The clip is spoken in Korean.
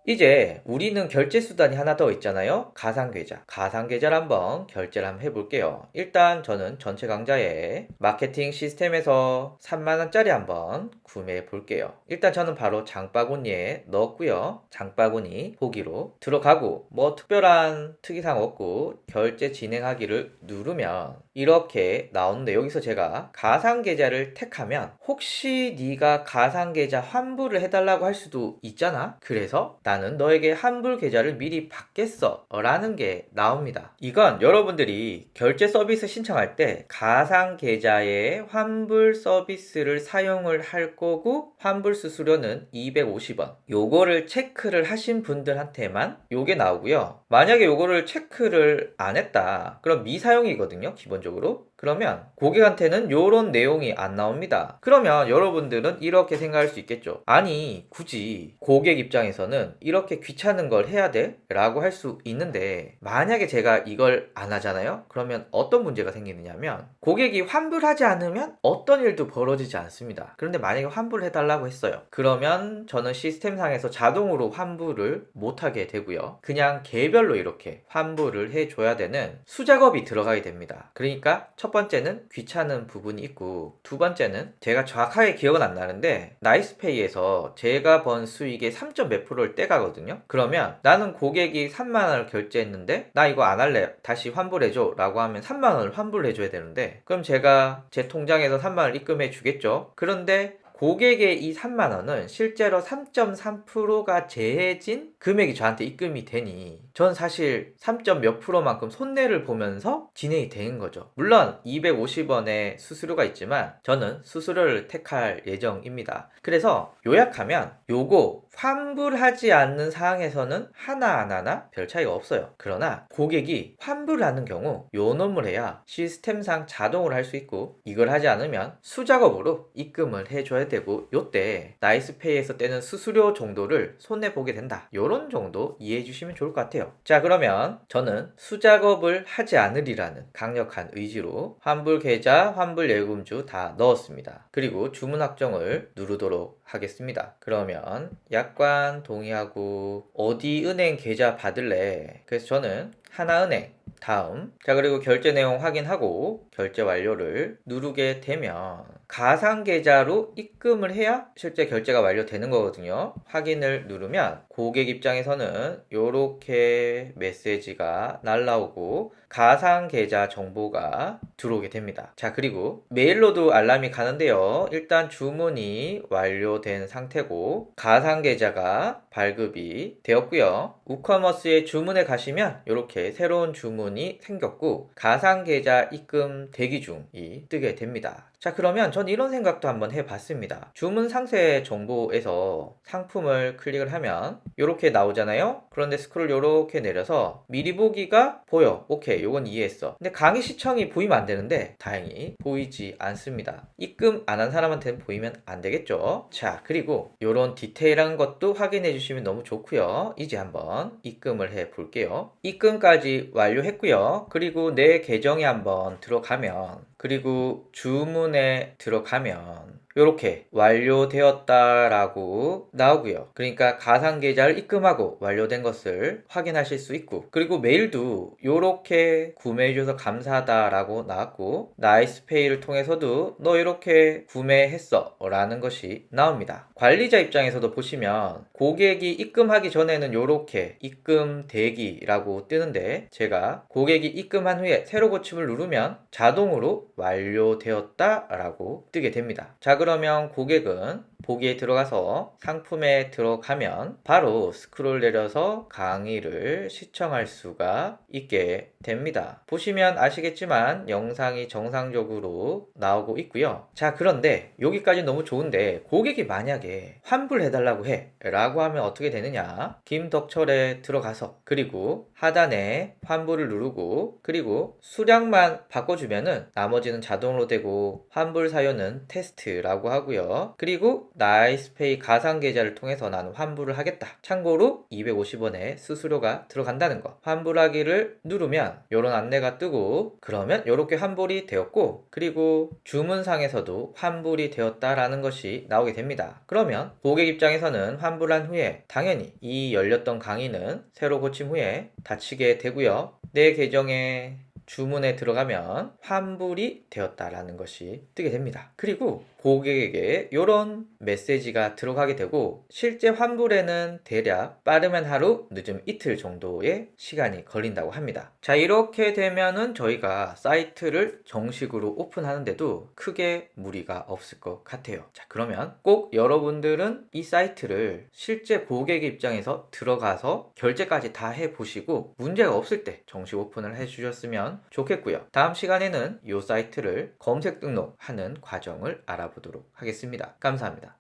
이제 우리는 결제 수단이 하나 더 있잖아요. 가상계좌. 가상계좌를 한번 결제를 한번 해볼게요. 일단 저는 전체 강좌에 마케팅 시스템에서 3만원짜리 한번 구매해 볼게요. 일단 저는 바로 장바구니에 넣었고요. 장바구니 보기로 들어가고 뭐 특별한 특이사항 없고 결제 진행하기를 누르면 이렇게 나오는데, 여기서 제가 가상계좌를 택하면 혹시 네가 가상계좌 환불을 해달라고 할 수도 있잖아. 그래서 나는 너에게 환불 계좌를 미리 받겠어 라는 게 나옵니다. 이건 여러분들이 결제 서비스 신청할 때 가상계좌의 환불 서비스를 사용을 할 거고, 환불 수수료는 250원, 요거를 체크를 하신 분들한테만 요게 나오고요. 만약에 요거를 체크를 안 했다 그럼 미사용이거든요, 기본적으로. 그러면 고객한테는 요런 내용이 안 나옵니다. 그러면 여러분들은 이렇게 생각할 수 있겠죠. 아니, 굳이 고객 입장에서는 이렇게 귀찮은 걸 해야 돼? 라고 할 수 있는데, 만약에 제가 이걸 안 하잖아요? 그러면 어떤 문제가 생기느냐면, 고객이 환불하지 않으면 어떤 일도 벌어지지 않습니다. 그런데 만약에 환불을 해달라고 했어요. 그러면 저는 시스템상에서 자동으로 환불을 못하게 되고요. 그냥 개별로 이렇게 환불을 해줘야 되는 수작업이 들어가게 됩니다. 그러니까 첫 번째는 귀찮은 부분이 있고, 두 번째는 제가 정확하게 기억은 안 나는데 나이스페이에서 제가 번 수익의 3. 몇 프로를 떼가거든요. 그러면 나는 고객이 3만원을 결제했는데 나 이거 안 할래, 다시 환불해줘 라고 하면 3만원을 환불해줘야 되는데, 그럼 제가 제 통장에서 3만원을 입금해 주겠죠. 그런데 고객의 이 3만원은 실제로 3.3%가 제해진 금액이 저한테 입금이 되니 전 사실 3. 몇 프로만큼 손해를 보면서 진행이 되는 거죠. 물론 250원의 수수료가 있지만 저는 수수료를 택할 예정입니다. 그래서 요약하면 요거 환불하지 않는 상황에서는 하나하나 별 차이가 없어요. 그러나 고객이 환불을 하는 경우 요 놈을 해야 시스템상 자동으로 할 수 있고, 이걸 하지 않으면 수작업으로 입금을 해줘야 되고, 요때 나이스페이에서 떼는 수수료 정도를 손해보게 된다. 요런 정도 이해해 주시면 좋을 것 같아요. 자, 그러면 저는 수작업을 하지 않으리라는 강력한 의지로 환불 계좌, 환불 예금주 다 넣었습니다. 그리고 주문 확정을 누르도록 하겠습니다. 그러면 약관 동의하고 어디 은행 계좌 받을래? 그래서 저는 하나은행 다음. 자, 그리고 결제 내용 확인하고 결제 완료를 누르게 되면 가상계좌로 입금을 해야 실제 결제가 완료되는 거거든요. 확인을 누르면 고객 입장에서는 이렇게 메시지가 날라오고 가상계좌 정보가 들어오게 됩니다. 자, 그리고 메일로도 알람이 가는데요. 일단 주문이 완료된 상태고 가상계좌가 발급이 되었고요. 우커머스에 주문에 가시면 이렇게 새로운 주문이 생겼고 가상계좌 입금 대기 중이 뜨게 됩니다. 자, 그러면 전 이런 생각도 한번 해봤습니다. 주문 상세 정보에서 상품을 클릭을 하면 이렇게 나오잖아요. 그런데 스크롤 이렇게 내려서 미리 보기가 보여. 오케이, 요건 이해했어. 근데 강의 시청이 보이면 안 되는데 다행히 보이지 않습니다. 입금 안 한 사람한테는 보이면 안 되겠죠. 자, 그리고 이런 디테일한 것도 확인해 주시면 너무 좋고요. 이제 한번 입금을 해 볼게요. 입금까지 완료했고요. 그리고 내 계정에 한번 들어가면, 그리고 주문에 들어가면 이렇게 완료되었다라고 나오고요. 그러니까 가상계좌를 입금하고 완료된 것을 확인하실 수 있고, 그리고 메일도 이렇게 구매해줘서 감사하다라고 나왔고, 나이스페이를 통해서도 너 이렇게 구매했어 라는 것이 나옵니다. 관리자 입장에서도 보시면 고객이 입금하기 전에는 이렇게 입금 대기라고 뜨는데, 제가 고객이 입금한 후에 새로 고침을 누르면 자동으로 완료되었다 라고 뜨게 됩니다. 자, 그러면 고객은 보기에 들어가서 상품에 들어가면 바로 스크롤 내려서 강의를 시청할 수가 있게 됩니다. 보시면 아시겠지만 영상이 정상적으로 나오고 있고요. 자, 그런데 여기까지 너무 좋은데 고객이 만약에 환불해달라고 해 라고 하면 어떻게 되느냐, 김덕철에 들어가서 그리고 하단에 환불을 누르고 그리고 수량만 바꿔주면은 나머지는 자동으로 되고 환불 사유는 테스트라고 하고요. 그리고 나이스페이 가상계좌를 통해서 나는 환불을 하겠다. 참고로 250원의 수수료가 들어간다는 거. 환불하기를 누르면 이런 안내가 뜨고 그러면 이렇게 환불이 되었고 그리고 주문상에서도 환불이 되었다라는 것이 나오게 됩니다. 그러면 고객 입장에서는 환불한 후에 당연히 이 열렸던 강의는 새로 고침 후에 닫히게 되고요. 내 계정에 주문에 들어가면 환불이 되었다라는 것이 뜨게 됩니다. 그리고 고객에게 이런 메시지가 들어가게 되고 실제 환불에는 대략 빠르면 하루, 늦으면 이틀 정도의 시간이 걸린다고 합니다. 자, 이렇게 되면은 저희가 사이트를 정식으로 오픈하는데도 크게 무리가 없을 것 같아요. 자, 그러면 꼭 여러분들은 이 사이트를 실제 고객 입장에서 들어가서 결제까지 다 해보시고 문제가 없을 때 정식 오픈을 해주셨으면 좋겠고요. 다음 시간에는 이 사이트를 검색 등록하는 과정을 알아보도록 하겠습니다. 감사합니다.